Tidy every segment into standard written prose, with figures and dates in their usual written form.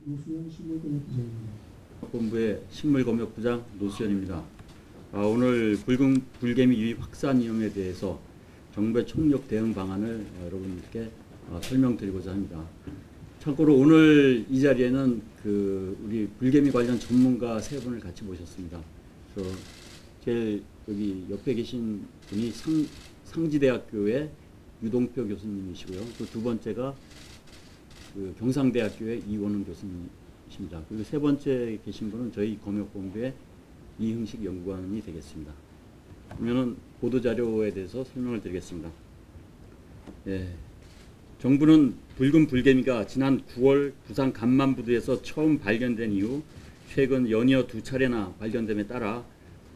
노수현 식물검역부장입니다. 본부의 식물검역부장 노수현입니다. 오늘 붉은 불개미 유입 확산 위험에 대해서 정부의 총력 대응 방안을 여러분께 설명드리고자 합니다. 참고로 오늘 이 자리에는 우리 불개미 관련 전문가 세 분을 같이 모셨습니다. 그래서 제일 여기 옆에 계신 분이 상지대학교의 유동표 교수님이시고요. 또 두 번째가 경상대학교의 이원훈 교수님이십니다. 그리고 세 번째 계신 분은 저희 검역본부의 이흥식 연구관이 되겠습니다. 그러면은 보도자료에 대해서 설명을 드리겠습니다. 정부는 붉은 불개미가 지난 9월 부산 간만부두에서 처음 발견된 이후 최근 연이어 2차례나 발견됨에 따라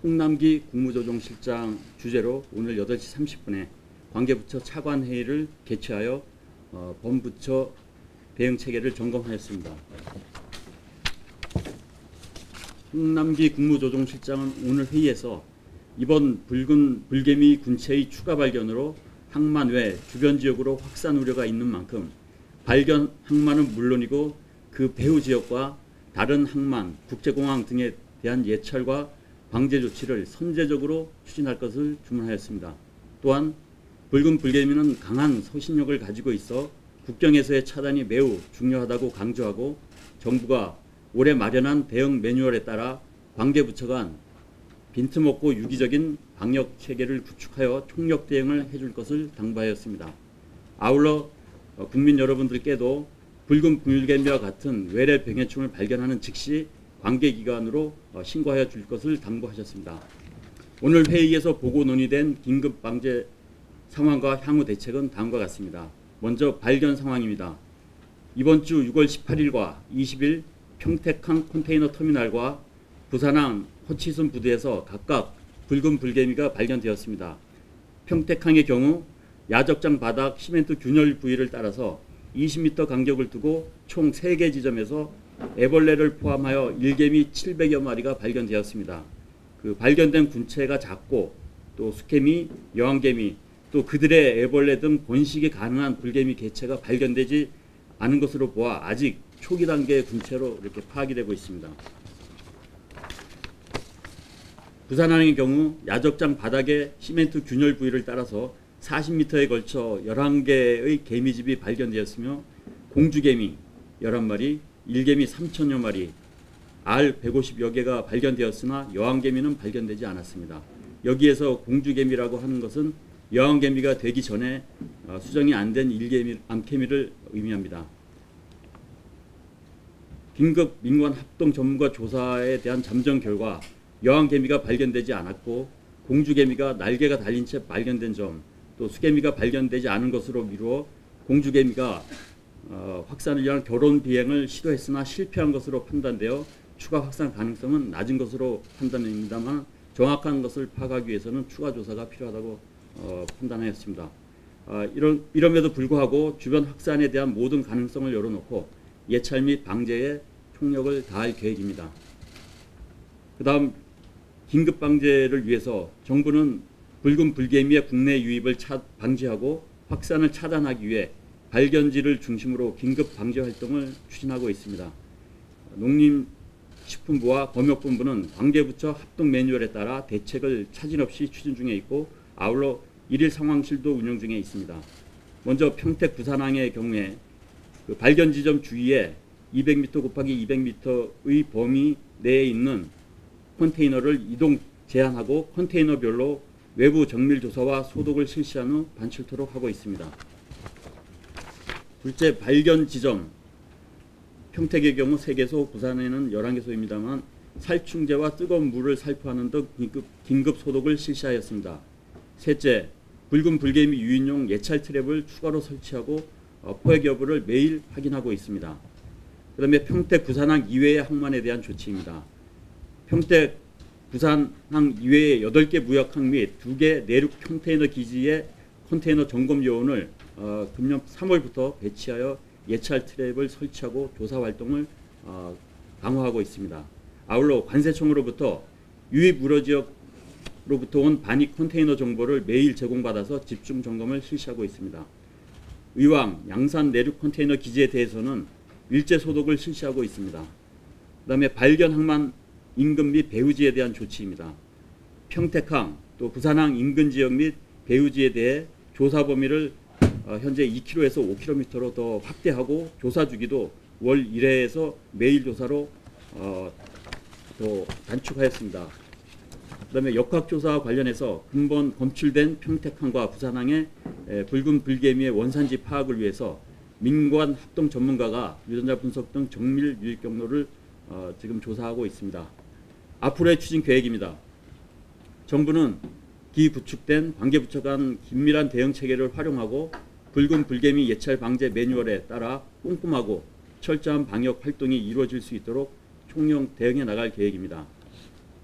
홍남기 국무조정실장 주재로 오늘 8시 30분에 관계부처 차관회의를 개최하여 범부처 대응 체계를 점검하였습니다. 홍남기 국무조정실장은 오늘 회의에서 이번 붉은 불개미 군체의 추가 발견으로 항만 외 주변 지역으로 확산 우려가 있는 만큼 발견 항만은 물론이고 그 배후 지역과 다른 항만, 국제공항 등에 대한 예찰과 방제 조치를 선제적으로 추진할 것을 주문하였습니다. 또한 붉은 불개미는 강한 서신력을 가지고 있어 국경에서의 차단이 매우 중요하다고 강조하고 정부가 올해 마련한 대응 매뉴얼에 따라 관계부처 간 빈틈없고 유기적인 방역 체계를 구축하여 총력 대응을 해줄 것을 당부하였습니다. 아울러 국민 여러분들께도 붉은 불개미와 같은 외래 병해충을 발견하는 즉시 관계기관으로 신고하여 줄 것을 당부하셨습니다. 오늘 회의에서 보고 논의된 긴급 방제 상황과 향후 대책은 다음과 같습니다. 먼저 발견 상황입니다. 이번 주 6월 18일과 20일 평택항 컨테이너 터미널과 부산항 허치순 부두에서 각각 붉은 불개미가 발견되었습니다. 평택항의 경우 야적장 바닥 시멘트 균열 부위를 따라서 20m 간격을 두고 총 3개 지점에서 애벌레를 포함하여 일개미 700여 마리가 발견되었습니다. 발견된 군체가 작고 또 수개미, 여왕개미, 또 그들의 애벌레 등 번식이 가능한 불개미 개체가 발견되지 않은 것으로 보아 아직 초기 단계의 군체로 이렇게 파악이 되고 있습니다. 부산항의 경우 야적장 바닥의 시멘트 균열 부위를 따라서 40m에 걸쳐 11개의 개미집이 발견되었으며 공주개미 11마리, 일개미 3천여 마리, 알 150여 개가 발견되었으나 여왕개미는 발견되지 않았습니다. 여기에서 공주개미라고 하는 것은 여왕개미가 되기 전에 수정이 안 된 암개미를 의미합니다. 긴급 민관 합동 전문가 조사에 대한 잠정 결과 여왕개미가 발견되지 않았고 공주개미가 날개가 달린 채 발견된 점, 또 수개미가 발견되지 않은 것으로 미루어 공주개미가 확산을 위한 결혼 비행을 시도했으나 실패한 것으로 판단되어 추가 확산 가능성은 낮은 것으로 판단됩니다만 정확한 것을 파악하기 위해서는 추가 조사가 필요하다고 판단하였습니다. 이럼에도 불구하고 주변 확산에 대한 모든 가능성을 열어놓고 예찰 및 방제에 총력을 다할 계획입니다. 그 다음 긴급 방제를 위해서 정부는 붉은 불개미의 국내 유입을 방지하고 확산을 차단하기 위해 발견지를 중심으로 긴급 방제 활동을 추진하고 있습니다. 농림식품부와 검역본부는 관계부처 합동 매뉴얼에 따라 대책을 차질 없이 추진 중에 있고 아울러 일일 상황실도 운영 중에 있습니다. 먼저 평택 부산항의 경우에 발견 지점 주위에 200m 곱하기 200m의 범위 내에 있는 컨테이너를 이동 제한하고 컨테이너별로 외부 정밀 조사와 소독을 실시한 후 반출토록 하고 있습니다. 둘째, 발견 지점 평택의 경우 3개소, 부산에는 11개소입니다만 살충제와 뜨거운 물을 살포하는 등 긴급 소독을 실시하였습니다. 셋째, 붉은 불개미 유인용 예찰 트랩을 추가로 설치하고 포획 여부를 매일 확인하고 있습니다. 그 다음에 평택 부산항 이외의 항만에 대한 조치입니다. 평택 부산항 이외의 8개 무역항 및 2개 내륙 컨테이너 기지의 컨테이너 점검 요원을 금년 3월부터 배치하여 예찰 트랩을 설치하고 조사 활동을 강화하고 있습니다. 아울러 관세청으로부터 유입 우려 지역로부터 온 반입 컨테이너 정보를 매일 제공받아서 집중 점검을 실시하고 있습니다. 의왕, 양산 내륙 컨테이너 기지에 대해서는 일제 소독을 실시하고 있습니다. 그다음에 발견 항만 인근 및 배후지에 대한 조치입니다. 평택항 또 부산항 인근 지역 및 배후지에 대해 조사 범위를 현재 2km에서 5km로 더 확대하고 조사 주기도 월 1회에서 매일 조사로 더 단축하였습니다. 그다음에 역학조사와 관련해서 근본 검출된 평택항과 부산항의 붉은 불개미의 원산지 파악을 위해서 민관 합동 전문가가 유전자 분석 등 정밀 유입 경로를 지금 조사하고 있습니다. 앞으로의 추진 계획입니다. 정부는 기구축된 관계부처 간 긴밀한 대응 체계를 활용하고 붉은 불개미 예찰 방제 매뉴얼에 따라 꼼꼼하고 철저한 방역 활동이 이루어질 수 있도록 총력 대응해 나갈 계획입니다.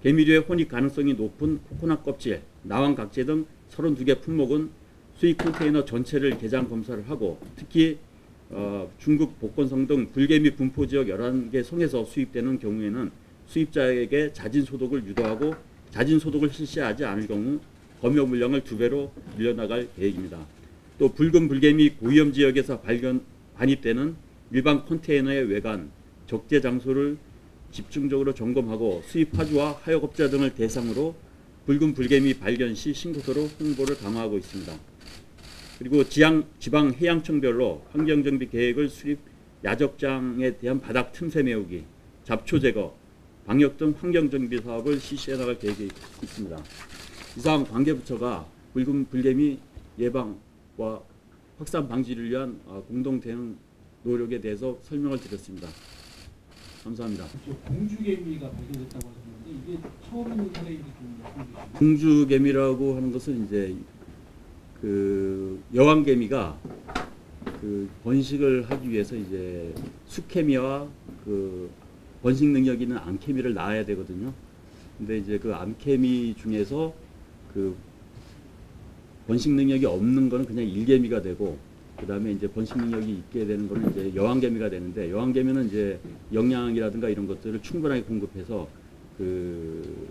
개미류의 혼입 가능성이 높은 코코넛 껍질, 나왕 각재 등 32개 품목은 수입 컨테이너 전체를 개장 검사를 하고 특히 중국 복건성 등 불개미 분포지역 11개 성에서 수입되는 경우에는 수입자에게 자진 소독을 유도하고 자진 소독을 실시하지 않을 경우 검역 물량을 2배로 늘려나갈 계획입니다. 또 붉은 불개미 고위험 지역에서 반입되는 일반 컨테이너의 외관, 적재 장소를 집중적으로 점검하고 수입 화주와 하역업자 등을 대상으로 붉은 불개미 발견 시 신고서로 홍보를 강화하고 있습니다. 그리고 지방 해양청별로 환경정비 계획을 수립, 야적장에 대한 바닥 틈새 메우기, 잡초 제거, 방역 등 환경정비 사업을 실시해 나갈 계획이 있습니다. 이상 관계부처가 붉은 불개미 예방과 확산 방지를 위한 공동 대응 노력에 대해서 설명을 드렸습니다. 감사합니다. 공주개미가 발견됐다고 하셨는데 이게 처음 있는 사례인지 좀 말씀해 주시죠. 공주개미라고 하는 것은 이제 그 여왕개미가 그 번식을 하기 위해서 이제 수개미와 그 번식 능력 있는 암개미를 낳아야 되거든요. 근데 이제 그 암개미 중에서 그 번식 능력이 없는 거는 그냥 일개미가 되고, 그 다음에 이제 번식 능력이 있게 되는 거는 이제 여왕개미가 되는데, 여왕개미는 이제 영양이라든가 이런 것들을 충분하게 공급해서 그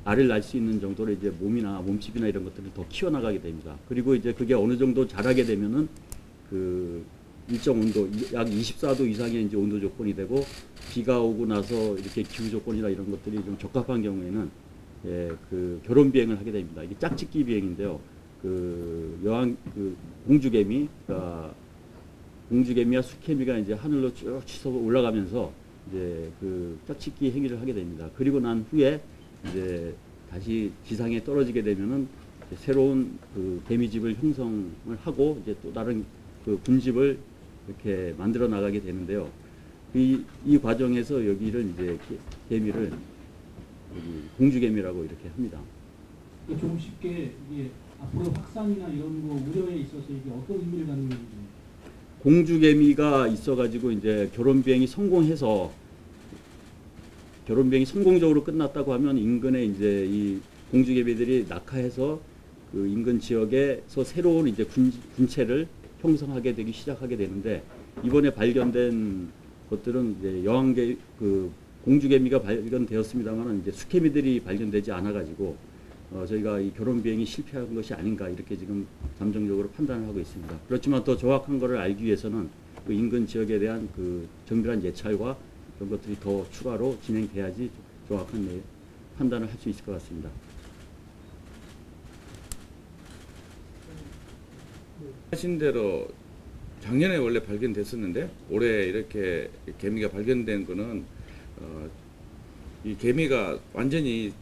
알을 낳을 수 있는 정도로 이제 몸이나 몸집이나 이런 것들을 더 키워나가게 됩니다. 그리고 이제 그게 어느 정도 자라게 되면은 그 일정 온도, 약 24도 이상의 이제 온도 조건이 되고, 비가 오고 나서 이렇게 기후 조건이나 이런 것들이 좀 적합한 경우에는 그 결혼 비행을 하게 됩니다. 이게 짝짓기 비행인데요. 그 공주개미, 그러니까 공주개미와 수개미가 이제 하늘로 쭉 치서 올라가면서 이제 그 짝짓기 행위를 하게 됩니다. 그리고 난 후에 이제 다시 지상에 떨어지게 되면은 새로운 그 개미집을 형성을 하고 이제 또 다른 그 군집을 이렇게 만들어 나가게 되는데요. 이 과정에서 여기를 이제 개미를 공주개미라고 이렇게 합니다. 좀 쉽게 이게 앞으로 확산이나 이런 거 우려에 있어서 이게 어떤 의미를 갖는 건지. 공주개미가 있어가지고 이제 결혼 비행이 성공해서 결혼 비행이 성공적으로 끝났다고 하면 인근에 이제 이 공주개미들이 낙하해서 그 인근 지역에서 새로운 이제 군체를 형성하게 되기 시작하게 되는데, 이번에 발견된 것들은 이제 공주개미가 발견되었습니다만 이제 수개미들이 발견되지 않아가지고 저희가 이 결혼 비행이 실패한 것이 아닌가 이렇게 지금 감정적으로 판단을 하고 있습니다. 그렇지만 더 정확한 것을 알기 위해서는 그 인근 지역에 대한 그 정밀한 예찰과 그런 것들이 더 추가로 진행돼야지 정확한 판단을 할 수 있을 것 같습니다. 하신 대로 작년에 원래 발견됐었는데 올해 이렇게 개미가 발견된 거는 이 개미가 완전히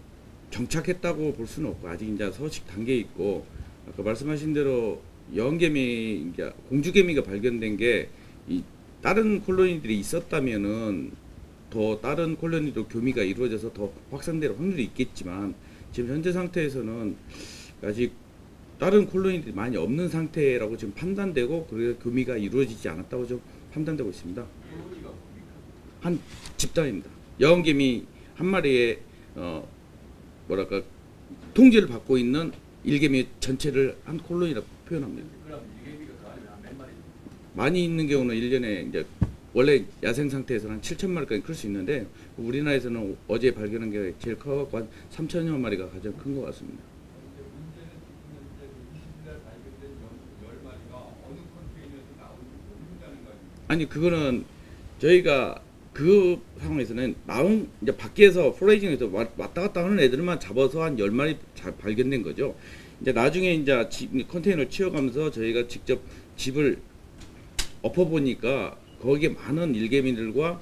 정착했다고 볼 수는 없고 아직 이제 서식 단계에 있고, 아까 말씀하신 대로 여왕개미, 이제 공주개미가 발견된 게 이 다른 콜로니들이 있었다면은 더 다른 콜로니도 교미가 이루어져서 더 확산될 확률이 있겠지만, 지금 현재 상태에서는 아직 다른 콜로니들이 많이 없는 상태라고 지금 판단되고, 그래서 교미가 이루어지지 않았다고 좀 판단되고 있습니다. 한 집단입니다. 여왕개미 한 마리에 뭐랄까 통제를 받고 있는 일개미 전체를 한 콜로니라고 표현합니다. 많이 있는 경우는 1년에 이제 원래 야생 상태에서는 한 7,000마리까지 클 수 있는데, 우리나라에서는 어제 발견한 게 제일 커갖고 한 3,000여 마리가 가장 큰 것 같습니다. 아니 그거는 저희가 그 상황에서는 나온 이제 밖에서 포레이징에서 왔다 갔다 하는 애들만 잡아서 한 10마리 발견된 거죠. 이제 나중에 이제 컨테이너를 치워가면서 저희가 직접 집을 엎어보니까 거기에 많은 일개미들과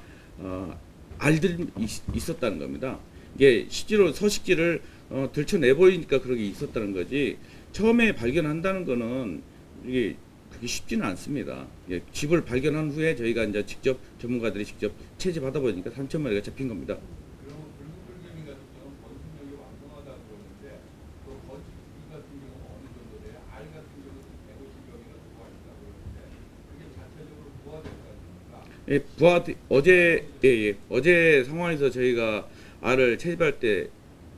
알들이 있었다는 겁니다. 이게 실제로 서식지를 들춰내버리니까 그렇게 있었다는 거지, 처음에 발견한다는 거는 이게 그게 쉽지는 않습니다. 예, 집을 발견한 후에 저희가 이제 직접 전문가들이 직접 채집하다 보니까 3,000마리가 잡힌 겁니다. 그러면 붉은불개미 같은 경우는 번식력이 왕성하다고 그러는데 또 번식 같은 경우는 어느 정도 돼요? 알 같은 경우는 150여 개가 들어와 있다고 그러는데 그게 자체적으로 부화될 거 아닙니까? 예, 어제 상황에서 저희가 알을 채집할 때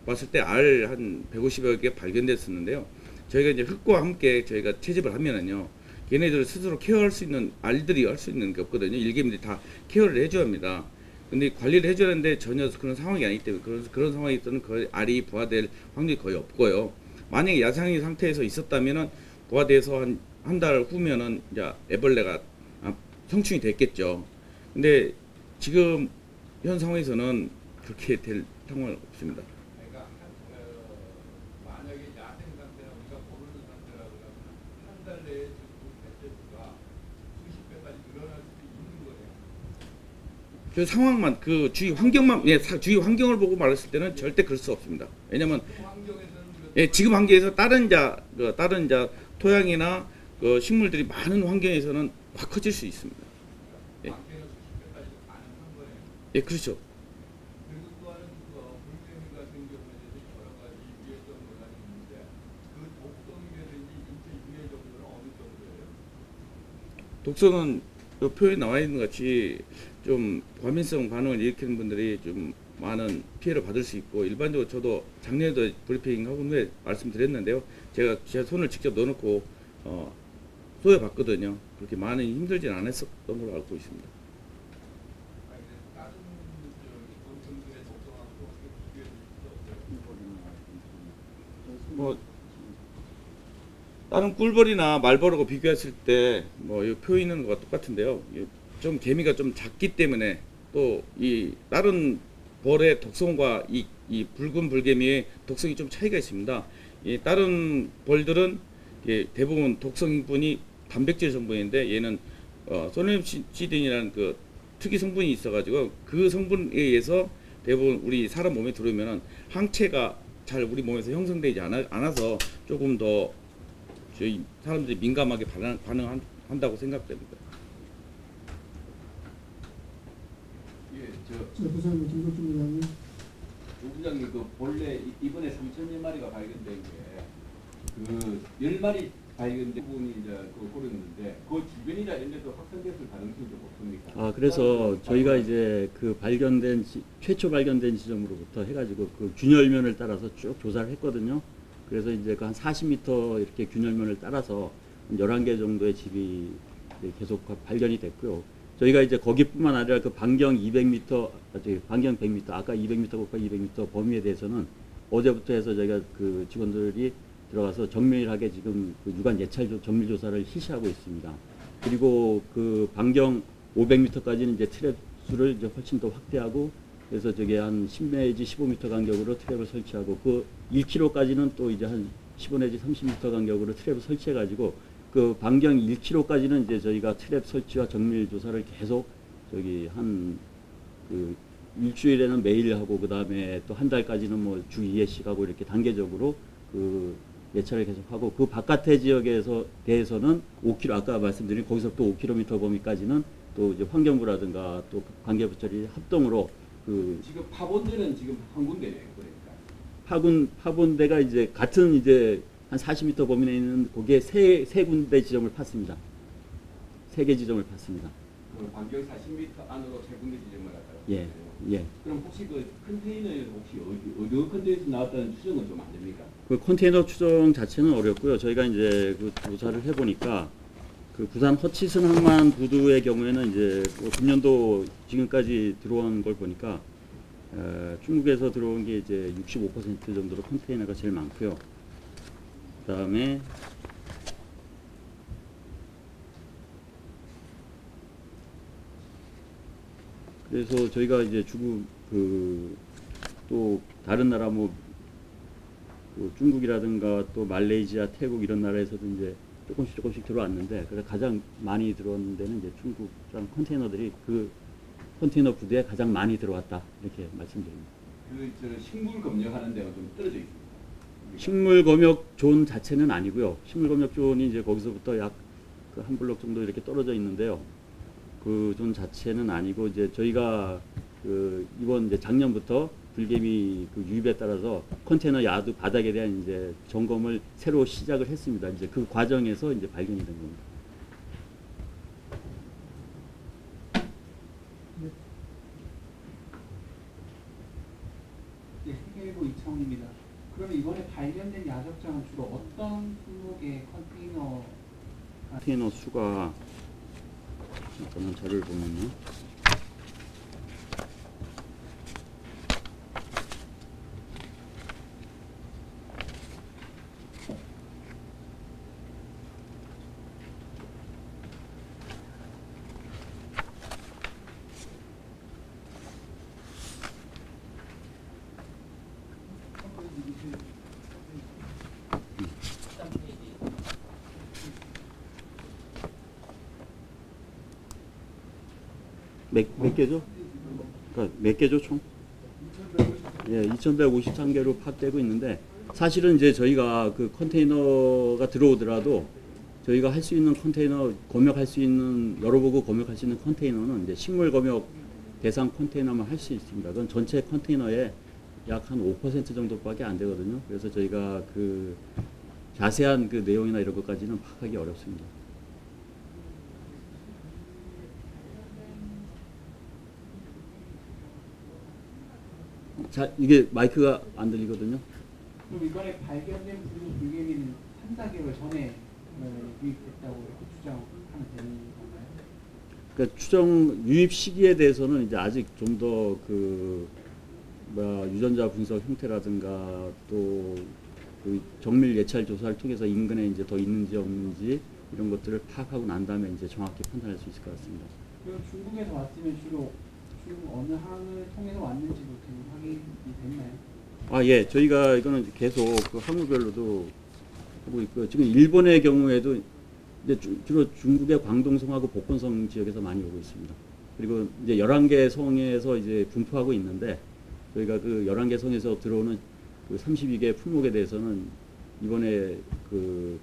봤을 때 알 한 150여 개 발견됐었는데요. 저희가 이제 흙과 함께 저희가 채집을 하면은요, 걔네들 스스로 케어할 수 있는, 알들이 할 수 있는 게 없거든요. 일개미들이 다 케어를 해줘야 합니다. 근데 관리를 해줘야 하는데 전혀 그런 상황이 아니기 때문에 그런 상황에 있어서는 거의 알이 부화될 확률이 거의 없고요. 만약에 야생의 상태에서 있었다면은 부화돼서 한 달 후면은 이제 애벌레가 성충이 됐겠죠. 근데 지금 현 상황에서는 그렇게 될 상황은 없습니다. 그러니까 만약에 야생 상태나 우리가 모르는 상태라 그러면 한 달 내에 그 개체수가 수십 배까지 늘어날 수도 있는 거예요. 그 상황만, 그 주위 환경만, 예, 주위 환경을 보고 말했을 때는 절대 그럴 수 없습니다. 왜냐면 그 환경에서는 예, 지금 환경에서 다른 토양이나 그 식물들이 많은 환경에서는 확 커질 수 있습니다. 예. 많게는 수십 배까지도 가능한 거예요. 예, 그렇죠. 그리고 또 하나는 불개미 같은 경우에는 여러 가지 유해성 논란이 있는데 그 독성이라든지 인체 유해 정도는 어느 정도예요? 독성은 그 표에 나와 있는 것 같이 좀 과민성 반응을 일으키는 분들이 좀 많은 피해를 받을 수 있고, 일반적으로 저도 작년에도 브리핑 하고 후에 말씀드렸는데요. 제가 제 손을 직접 넣어놓고 쏘여봤거든요. 그렇게 많이 힘들진 않았었던 걸로 알고 있습니다. 아니 근데 다른 곤충들의 독성하고 어떻게 비교해 줄 수 없어요? 뭐 다른 꿀벌이나 말벌하고 비교했을 때 뭐 이 표 있는 거가 똑같은데요. 좀 개미가 좀 작기 때문에 또 이 다른 벌의 독성과 이 붉은 불개미의 독성이 좀 차이가 있습니다. 이 다른 벌들은 대부분 독성분이 단백질 성분인데 얘는 소듐시딘이라는 그 특이 성분이 있어가지고 그 성분에 의해서 대부분 우리 사람 몸에 들어오면은 항체가 잘 우리 몸에서 형성되지 않아서 조금 더 저희 사람들이 민감하게 반응한다고 생각됩니다. 예, 부사님 김덕준 부사님. 부장님 그 본래 이번에 3,000여 마리가 발견된 게 그 10마리 발견된 부분이 이제 그 고렸는데 그 주변이나 이런 데도 확산됐을 가능성이 좀 없습니까? 그래서 저희가 이제 그 최초 발견된 지점으로부터 해가지고 그 균열면을 따라서 쭉 조사를 했거든요. 그래서 이제 그 한 40m 이렇게 균열면을 따라서 한 11개 정도의 집이 계속 발견이 됐고요. 저희가 이제 거기뿐만 아니라 그 반경 200m, 반경 100m, 아까 200m 곱하기 200m 범위에 대해서는 어제부터 해서 저희가 그 직원들이 들어가서 정밀하게 지금 그 유관 예찰 정밀 조사를 실시하고 있습니다. 그리고 그 반경 500m까지는 이제 트랩 수를 이제 훨씬 더 확대하고, 그래서 저게 한 10 내지 15m 간격으로 트랩을 설치하고, 그 1km까지는 또 이제 한 15 내지 30m 간격으로 트랩을 설치해가지고 그 반경 1km까지는 이제 저희가 트랩 설치와 정밀 조사를 계속 저기 한 그 일주일에는 매일 하고, 그 다음에 또 한 달까지는 뭐 주 2회씩 하고 이렇게 단계적으로 그 예찰을 계속하고, 그 바깥의 지역에서 대해서는 5km, 아까 말씀드린 거기서부터 5km 범위까지는 또 이제 환경부라든가 또 관계부처리 합동으로 그 지금 파본대는 지금 한 군데네요, 그러니까. 파본대가 이제 같은 이제 한 40m 범위 내에 있는 거기에 세 군데 지점을 팠습니다. 3개 지점을 팠습니다. 그 반경 40m 안으로 세 군데 지점을 갖다가. 예, 예. 그럼 혹시 그 컨테이너에서 혹시 어느 컨테이너에서 나왔다는 추정은 좀 안 됩니까? 그 컨테이너 추정 자체는 어렵고요. 저희가 이제 그 조사를 해보니까 그 부산 허치슨 항만 부두의 경우에는 이제 뭐 금년도 지금까지 들어온 걸 보니까 중국에서 들어온 게 이제 65% 정도로 컨테이너가 제일 많고요. 그다음에 그래서 저희가 이제 중국 또 다른 나라 뭐 중국이라든가 또 말레이시아, 태국 이런 나라에서도 이제 조금씩 들어왔는데, 그래서 가장 많이 들어온 데는 이제 중국산 컨테이너들이 그 컨테이너 부두에 가장 많이 들어왔다, 이렇게 말씀드립니다. 저 식물 검역하는 데가 좀 떨어져 있습니다. 식물 검역 존 자체는 아니고요. 식물 검역 존이 이제 거기서부터 약 한 블록 정도 이렇게 떨어져 있는데요. 그 존 자체는 아니고, 이제 저희가 이번 이제 작년부터 불개미 유입에 따라서 컨테이너 야드 바닥에 대한 이제 점검을 새로 시작을 했습니다. 이제 그 과정에서 이제 발견이 된 겁니다. 네, 세계일보 이창훈입니다. 그러면 이번에 발견된 야적장은 주로 어떤 품목의 컨테이너 수가, 잠깐만 자료를 보면요. 몇 개죠? 그러니까 몇 개죠, 총? 예, 2,153개로 파악되고 있는데, 사실은 이제 저희가 그 컨테이너가 들어오더라도 저희가 할 수 있는 컨테이너, 검역할 수 있는, 열어보고 검역할 수 있는 컨테이너는 이제 식물 검역 대상 컨테이너만 할 수 있습니다. 그건 전체 컨테이너의 약 한 5% 정도밖에 안 되거든요. 그래서 저희가 그 자세한 그 내용이나 이런 것까지는 파악하기 어렵습니다. 자, 이게 마이크가 안 들리거든요. 그럼 이번에 발견된 불개미는 3-4개월 전에 유입됐다고 이렇게 추정하면 되는 건가요? 그러니까 추정 유입 시기에 대해서는 이제 아직 좀 더 유전자 분석 형태라든가 또 그 정밀 예찰 조사를 통해서 인근에 이제 더 있는지 없는지 이런 것들을 파악하고 난 다음에 이제 정확히 판단할 수 있을 것 같습니다. 그럼 중국에서 왔으면 주로 중국 어느 항을 통해서 왔는지도 지금 확인이 됐나요? 아, 예. 저희가 이거는 계속 그 항구별로도 하고 있고요. 지금 일본의 경우에도 이제 주로 중국의 광동성하고 복건성 지역에서 많이 오고 있습니다. 그리고 이제 11개 성에서 이제 분포하고 있는데, 저희가 그 11개 성에서 들어오는 그 32개 품목에 대해서는 이번에 그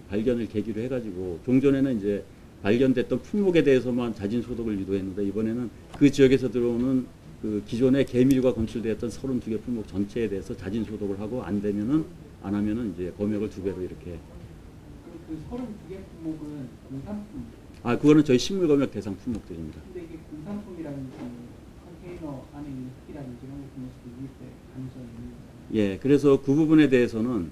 발견을 계기로 해가지고, 종전에는 이제 발견됐던 품목에 대해서만 자진 소독을 유도했는데, 이번에는 그 지역에서 들어오는 그 기존의 개미류가 검출되었던 32개 품목 전체에 대해서 자진 소독을 하고, 안 하면은 이제 검역을 2배로 이렇게. 그 32개 품목은 공산품. 아, 그거는 저희 식물 검역 대상 품목들입니다. 근데 이게 공산품이라든지 컨테이너 안에 있는 흙이라든지 이런 거 보면서 유입될 가능성이 있는 거예요. 예, 그래서 그 부분에 대해서는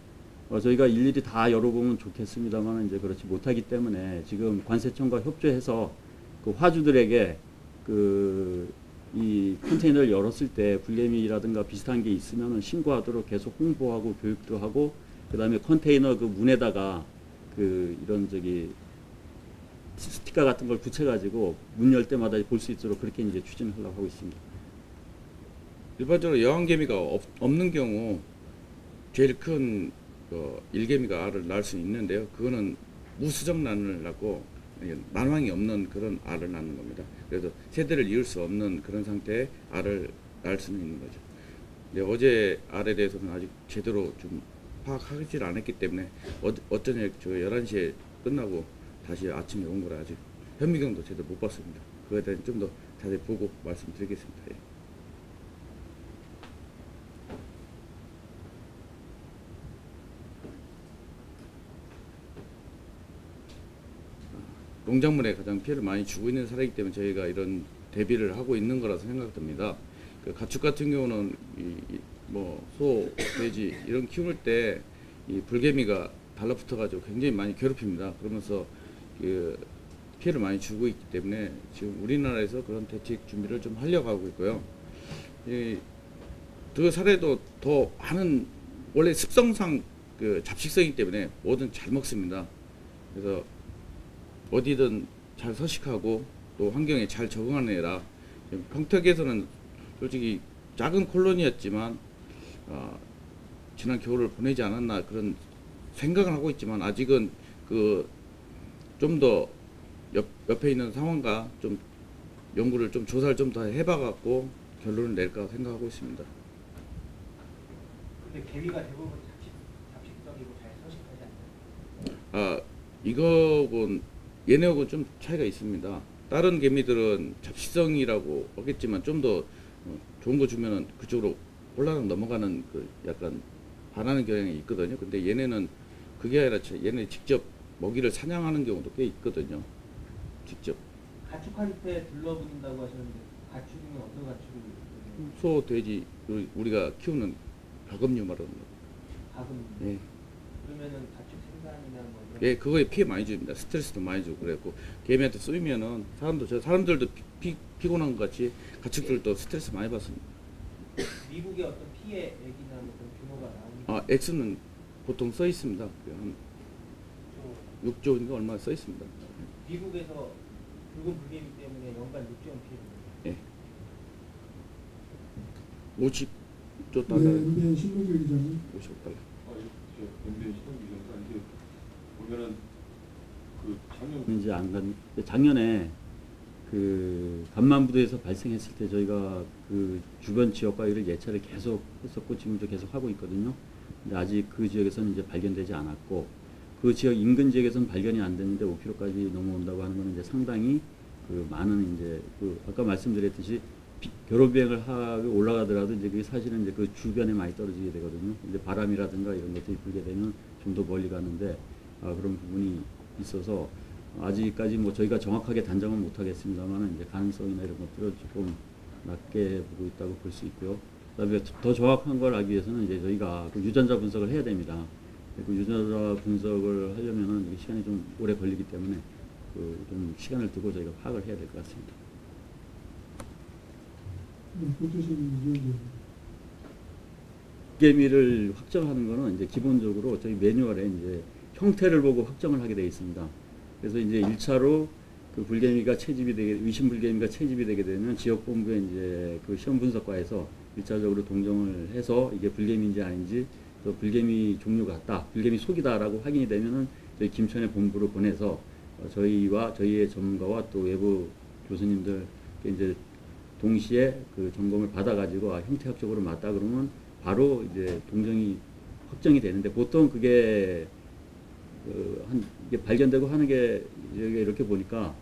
저희가 일일이 다 열어보면 좋겠습니다만 이제 그렇지 못하기 때문에 지금 관세청과 협조해서 그 화주들에게 이 컨테이너를 열었을 때 불개미라든가 비슷한 게 있으면은 신고하도록 계속 홍보하고 교육도 하고, 그 다음에 컨테이너 그 문에다가 이런 스티커 같은 걸 붙여가지고 문 열 때마다 볼 수 있도록 그렇게 이제 추진을 하려고 하고 있습니다. 일반적으로 여왕개미가 없는 경우 제일 큰 일개미가 알을 낳을 수 있는데요. 그거는 무수정란을 낳고 난황이 없는 그런 알을 낳는 겁니다. 그래서 세대를 이을 수 없는 그런 상태의 알을 낳을 수는 있는 거죠. 근데 어제 알에 대해서는 아직 제대로 좀 파악하지 않았기 때문에 어쩌냐 11시에 끝나고 다시 아침에 온 거라 아직 현미경도 제대로 못 봤습니다. 그거에 대해 좀 더 자세히 보고 말씀드리겠습니다. 예. 농작물에 가장 피해를 많이 주고 있는 사례이기 때문에 저희가 이런 대비를 하고 있는 거라서 생각됩니다. 그 가축 같은 경우는 소, 돼지 이런 키울 때 이 불개미가 달라붙어가지고 굉장히 많이 괴롭힙니다. 그러면서 그 피해를 많이 주고 있기 때문에 지금 우리나라에서 그런 대책 준비를 좀 하려고 하고 있고요. 그 사례도 더 많은, 원래 습성상 그 잡식성이기 때문에 뭐든 잘 먹습니다. 그래서 어디든 잘 서식하고 또 환경에 잘 적응하는 애라 평택에서는 솔직히 작은 콜로니였지만 지난 겨울을 보내지 않았나 그런 생각을 하고 있지만 아직은 그 좀 더 옆에 있는 상황과 좀 연구를 좀 조사를 좀 더 해봐갖고 결론을 낼까 생각하고 있습니다. 근데 개미가 대부분 잡식성이고 잘 서식하지 않나요? 이거하고는 얘네하고 좀 차이가 있습니다. 다른 개미들은 잡식성이라고 하겠지만 좀 더 좋은 거 주면은 그쪽으로 올라가 넘어가는 그 약간 반하는 경향이 있거든요. 근데 얘네는 그게 아니라 얘네 직접 먹이를 사냥하는 경우도 꽤 있거든요. 직접 가축한테 둘러붙는다고 하셨는데 가축은 어떤 가축을? 소, 돼지 우리가 키우는 벼금류 말하는 거. 가금. 예. 그러면은 가축 생산이나 뭐 이런. 예, 그거에 피해 많이 줍니다. 스트레스도 많이 주고 그랬고 개미한테 쏘이면은 사람들도 피곤한 것 같이 가축들도 스트레스 많이 받습니다. 미국의 어떤 피해 액이나 뭐 그런 규모가 나오니까. X는 보통 써 있습니다. 한 6조인가 얼마 써 있습니다. 미국에서 붉은 불개미 때문에 연간 6조 원 피해를. 예. 50조 네, 달러. MBN 신문길 기자님. 50억 달러. 연변 시험기관과 이제 보면은 그 작년 이제 안 간, 작년에 그 간만부도에서 발생했을 때 저희가 그 주변 지역과 이를 예찰을 계속 했었고 지금도 계속 하고 있거든요. 근데 아직 그 지역에서는 이제 발견되지 않았고 그 지역 인근 지역에서는 발견이 안 됐는데 5km까지 넘어온다고 하는 건 이제 상당히 그 많은 이제 그 아까 말씀드렸듯이 결혼 비행을 하고 올라가더라도 이제 그게 사실은 이제 그 주변에 많이 떨어지게 되거든요. 이제 바람이라든가 이런 것들이 불게 되면 좀 더 멀리 가는데 그런 부분이 있어서 아직까지 뭐 저희가 정확하게 단정은 못 하겠습니다만 이제 가능성이나 이런 것들을 조금 낮게 보고 있다고 볼 수 있고요. 그다음에 더 정확한 걸 알기 위해서는 이제 저희가 그 유전자 분석을 해야 됩니다. 그 유전자 분석을 하려면은 이게 시간이 좀 오래 걸리기 때문에 그 좀 시간을 두고 저희가 파악을 해야 될 것 같습니다. 보태신 위원님. 개미를 확정하는 거는 이제 기본적으로 저희 매뉴얼에 이제 형태를 보고 확정을 하게 되어 있습니다. 그래서 이제 1차로 그 불개미가 채집이 되게, 의심 불개미가 채집이 되게 되면 지역본부에 이제 그 시험 분석과에서 1차적으로 동정을 해서 이게 불개미인지 아닌지 또 불개미 종류 같다, 불개미 속이다라고 확인이 되면은 저희 김천의 본부로 보내서 저희와 저희의 전문가와 또 외부 교수님들 이제 동시에 그 점검을 받아가지고 형태학적으로 맞다 그러면 바로 이제 동정이 확정이 되는데 보통 그게 이게 발견되고 하는 게 이렇게 보니까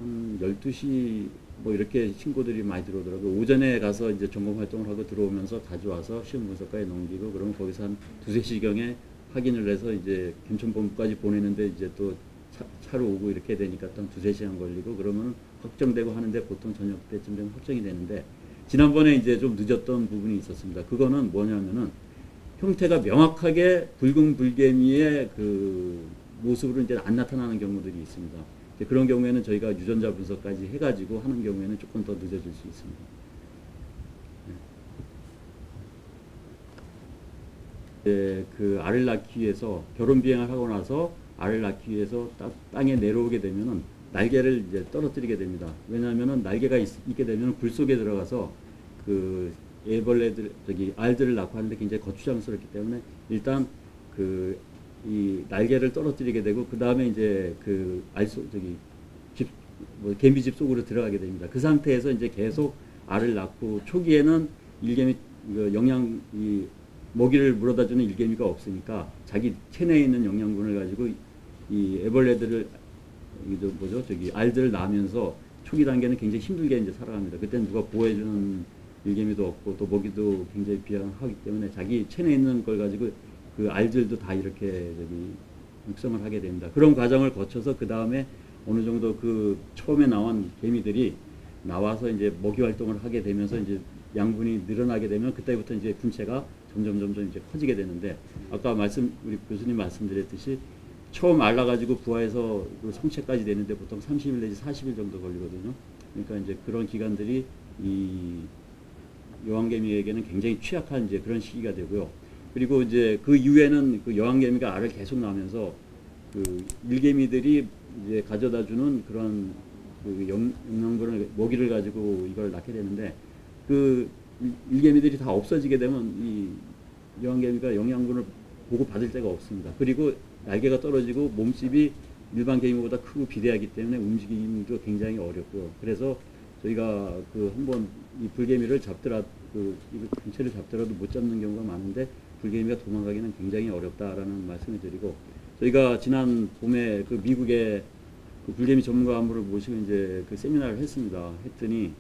한 12시 뭐 이렇게 신고들이 많이 들어오더라고요. 오전에 가서 이제 점검 활동을 하고 들어오면서 가져와서 시험 분석과에 넘기고 그러면 거기서 한 2~3시경에 확인을 해서 이제 김천본부까지 보내는데 이제 또 차로 오고 이렇게 되니까 또 한 2~3시간 걸리고 그러면 확정되고 하는데 보통 저녁 때쯤 되면 확정이 되는데 지난번에 이제 좀 늦었던 부분이 있었습니다. 그거는 뭐냐면은 형태가 명확하게 붉은 불개미의 그 모습으로 이제 안 나타나는 경우들이 있습니다. 그런 경우에는 저희가 유전자 분석까지 해가지고 하는 경우에는 조금 더 늦어질 수 있습니다. 네. 그 알을 낳기 위해서 결혼 비행을 하고 나서 알을 낳기 위해서 땅에 내려오게 되면은 날개를 이제 떨어뜨리게 됩니다. 왜냐하면은 날개가 있게 되면 굴 속에 들어가서 그 애벌레들 알들을 낳고 하는데 굉장히 거추장스럽기 때문에 일단 이 날개를 떨어뜨리게 되고 그 다음에 이제 그 개미집 속으로 들어가게 됩니다. 그 상태에서 이제 계속 알을 낳고 초기에는 일개미 먹이를 물어다주는 일개미가 없으니까 자기 체내에 있는 영양분을 가지고 이 애벌레들을 알들을 낳으면서 초기 단계는 굉장히 힘들게 이제 살아갑니다. 그때는 누가 보호해주는 일개미도 없고 또 먹이도 굉장히 비양하기 때문에 자기 체내에 있는 걸 가지고 그 알들도 다 이렇게 육성을 하게 됩니다. 그런 과정을 거쳐서 그 다음에 어느 정도 그 처음에 나온 개미들이 나와서 이제 먹이 활동을 하게 되면서 이제 양분이 늘어나게 되면 그때부터 이제 군체가 점점 이제 커지게 되는데 아까 우리 교수님 말씀드렸듯이 처음 알라가지고 부화해서 그 성체까지 되는데 보통 30일 내지 40일 정도 걸리거든요. 그러니까 이제 그런 기간들이 이 여왕개미에게는 굉장히 취약한 이제 그런 시기가 되고요. 그리고 이제 그 이후에는 그 여왕개미가 알을 계속 낳으면서 그 일개미들이 이제 가져다주는 그런 그 영양분을 모기를 가지고 이걸 낳게 되는데 그 일개미들이 다 없어지게 되면 이 여왕개미가 영양분을 보고 받을 데가 없습니다. 그리고 날개가 떨어지고 몸집이 일반 개미보다 크고 비대하기 때문에 움직임도 굉장히 어렵고요. 그래서 저희가 그 한번 이 불개미를 잡더라도 그 근처를 잡더라도 못 잡는 경우가 많은데 불개미가 도망가기는 굉장히 어렵다라는 말씀을 드리고 저희가 지난 봄에 그 미국의 그 불개미 전문가 한 분을 모시고 이제 그 세미나를 했습니다. 했더니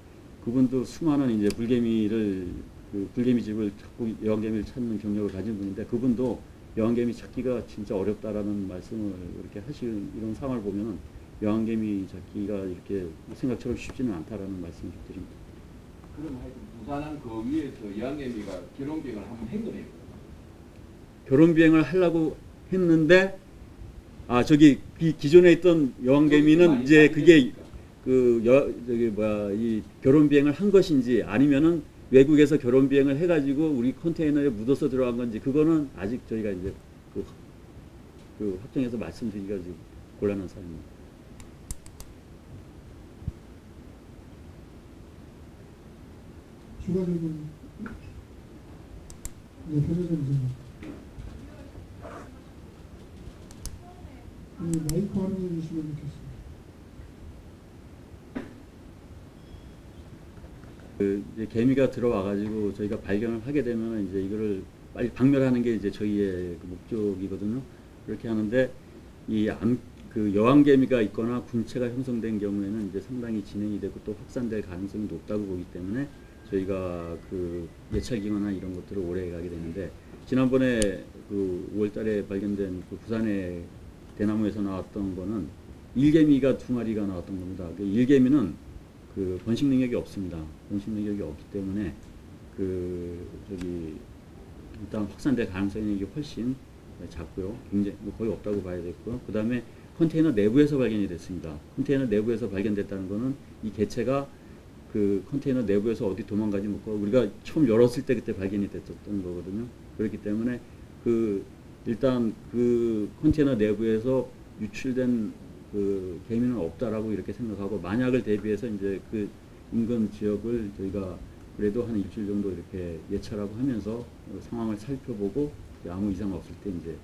그분도 수많은 이제 불개미를 그 불개미 집을 찾고 여왕개미를 찾는 경력을 가진 분인데 그분도 여왕개미 찾기가 진짜 어렵다라는 말씀을 이렇게 하시는 이런 상황을 보면은 여왕개미 찾기가 이렇게 생각처럼 쉽지는 않다라는 말씀을 드립니다. 그럼 하여튼 부산항 그 위에서 여왕개미가 결혼비행을 한번 한 거네요. 결혼 비행을 하려고 했는데 저기 기존에 있던 여왕개미는 이제 그게 이 결혼 비행을 한 것인지 아니면은 외국에서 결혼 비행을 해가지고 우리 컨테이너에 묻어서 들어간 건지 그거는 아직 저희가 이제 그 확정해서 말씀드리기가 지금 곤란한 사안입니다. 추가적인 표정입니다. 마이크 활용해 주시면 좋겠습니다. 이제 개미가 들어와가지고 저희가 발견을 하게 되면 이제 이거를 빨리 박멸하는 게 이제 저희의 그 목적이거든요. 그렇게 하는데 그 여왕개미가 있거나 군체가 형성된 경우에는 이제 상당히 진행이 되고 또 확산될 가능성이 높다고 보기 때문에 저희가 그 예찰기거나 이런 것들을 오래 가게 되는데 지난번에 그 5월달에 발견된 그 부산의 대나무에서 나왔던 거는 일개미가 2마리가 나왔던 겁니다. 그 일개미는 그 번식 능력이 없습니다. 번식 능력이 없기 때문에 일단 확산될 가능성이 훨씬 작고요. 굉장히 거의 없다고 봐야 되고요. 그 다음에 컨테이너 내부에서 발견이 됐습니다. 컨테이너 내부에서 발견됐다는 거는 이 개체가 그 컨테이너 내부에서 어디 도망가지 못하고 우리가 처음 열었을 때 그때 발견이 됐었던 거거든요. 그렇기 때문에 일단 그 컨테이너 내부에서 유출된 그 개미는 없다라고 이렇게 생각하고 만약을 대비해서 이제 그 인근 지역을 저희가 그래도 한 일주일 정도 이렇게 예찰하고 하면서 상황을 살펴보고 아무 이상 없을 때 이제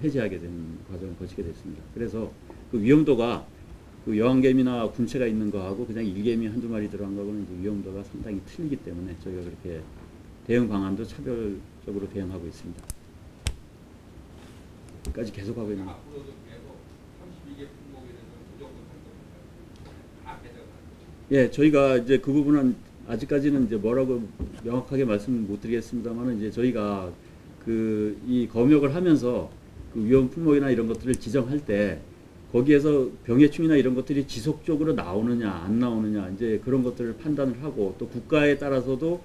해제하게 되는 과정을 거치게 됐습니다. 그래서 그 위험도가 그 여왕개미나 군체가 있는 거하고 그냥 일개미 한두 마리 들어간 거하고는 이제 위험도가 상당히 틀리기 때문에 저희가 그렇게 대응 방안도 차별적으로 대응하고 있습니다. 까지 계속하고 있는 거예요. 앞으로도 계속 32개 품목에 대해서 무조건 할 겁니다. 다 배제가 예, 저희가 이제 그 부분은 아직까지는 이제 뭐라고 명확하게 말씀 못 드리겠습니다만은 이제 저희가 이 검역을 하면서 그 위험 품목이나 이런 것들을 지정할 때 거기에서 병해충이나 이런 것들이 지속적으로 나오느냐 안 나오느냐 이제 그런 것들을 판단을 하고 또 국가에 따라서도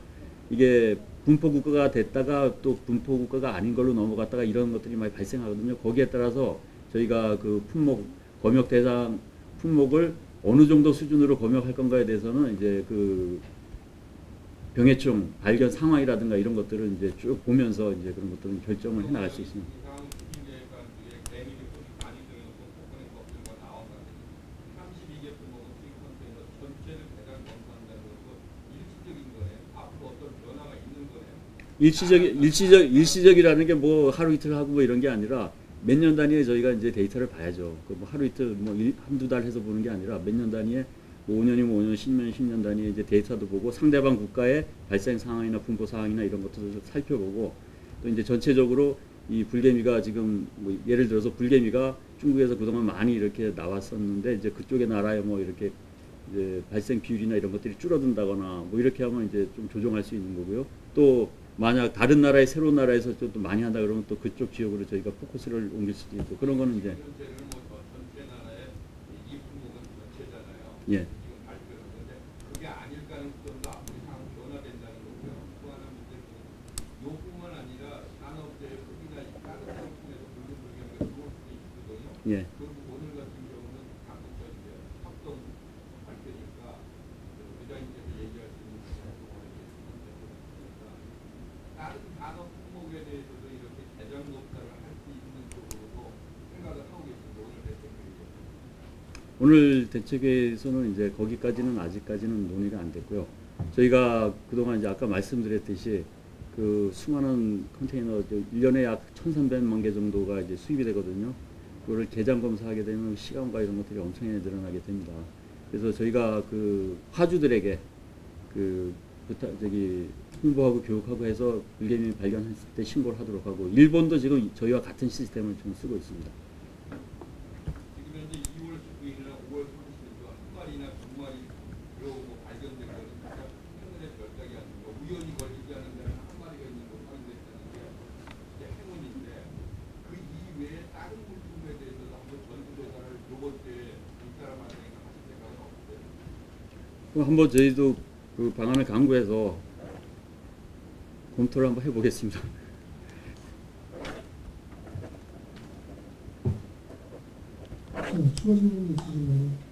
이게 분포 국가가 됐다가 또 분포 국가가 아닌 걸로 넘어갔다가 이런 것들이 많이 발생하거든요. 거기에 따라서 저희가 그 품목 검역 대상 품목을 어느 정도 수준으로 검역할 건가에 대해서는 이제 그 병해충 발견 상황이라든가 이런 것들을 이제 쭉 보면서 이제 그런 것들은 결정을 해 나갈 수 있습니다. 이상 수준계획관 중에 개미리 뿌리 많이 들어놓고 코코넛 껍질과 나와서 32개 품목은 수익 컨테이너 전체를 대상 검사한다는 것도 일시적인 거네요. 앞으로 어떤 변화가 있는 거네요. 일시적이라는 게 뭐 하루 이틀 하고 뭐 이런 게 아니라 몇 년 단위에 저희가 이제 데이터를 봐야죠. 그 뭐 하루 이틀 뭐 한두 달 해서 보는 게 아니라 몇 년 단위에 뭐 5년이면 5년, 10년, 10년 단위에 이제 데이터도 보고 상대방 국가의 발생 상황이나 분포 상황이나 이런 것들을 살펴보고 또 이제 전체적으로 이 불개미가 지금 뭐 예를 들어서 불개미가 중국에서 그동안 많이 이렇게 나왔었는데 이제 그쪽의 나라에 뭐 이렇게 이제 발생 비율이나 이런 것들이 줄어든다거나 뭐 이렇게 하면 이제 좀 조정할 수 있는 거고요. 또 만약 다른 나라의 새로운 나라에서 또 많이 한다 그러면 또 그쪽 지역으로 저희가 포커스를 옮길 수도 있고 그런 거는 이제 전체 나라의 이 품목은 전체잖아요. 예. 지금 발표를 하는데 그게 아닐 가능성도 앞으로 상황 변화된다는 거고요. 또 하나 문제는 요뿐만 아니라 산업재해 흡이나 다른 상품에서 붉은 불개미가 들어올 수도 있거든요. 예. 그리고 오늘 같은 경우는 한국과 이제 합동 발표니까 부장님께서 얘기할 수 있는 다른 산업 품목에 대해서도 이렇게 대장 검사를 할 수 있는 쪽으로도 생각을 하고 계십니다. 오늘 대통령이. 오늘 대책회에서는 이제 거기까지는 아직까지는 논의가 안 됐고요. 저희가 그동안 이제 아까 말씀드렸듯이 그 수많은 컨테이너 1년에 약 1,300만 개 정도가 이제 수입이 되거든요. 그거를 개장 검사하게 되면 시간과 이런 것들이 엄청나게 늘어나게 됩니다. 그래서 저희가 그 화주들에게 그 홍보하고 교육하고 해서 불개미 발견했을 때 신고를 하도록 하고, 일본도 지금 저희와 같은 시스템을 좀 쓰고 있습니다. 지금 현재 2월 19일이나 5월 30일도 한 마리나 두 마리 뭐 발견된 거는 진짜 행운의 별따기 아닙니까? 우연히 걸리지 않은 데는 한 마리가 있는 걸로 확인됐다는 게 진짜 행운인데, 그 이외에 다른 물품에 대해서도 한번 전수조사를 요번 때에 이 사람한테 하실 생각은 없으세요? 한번 저희도 그 방안을 강구해서 검토를 한번 해보겠습니다. 추가 질문 있으신가요?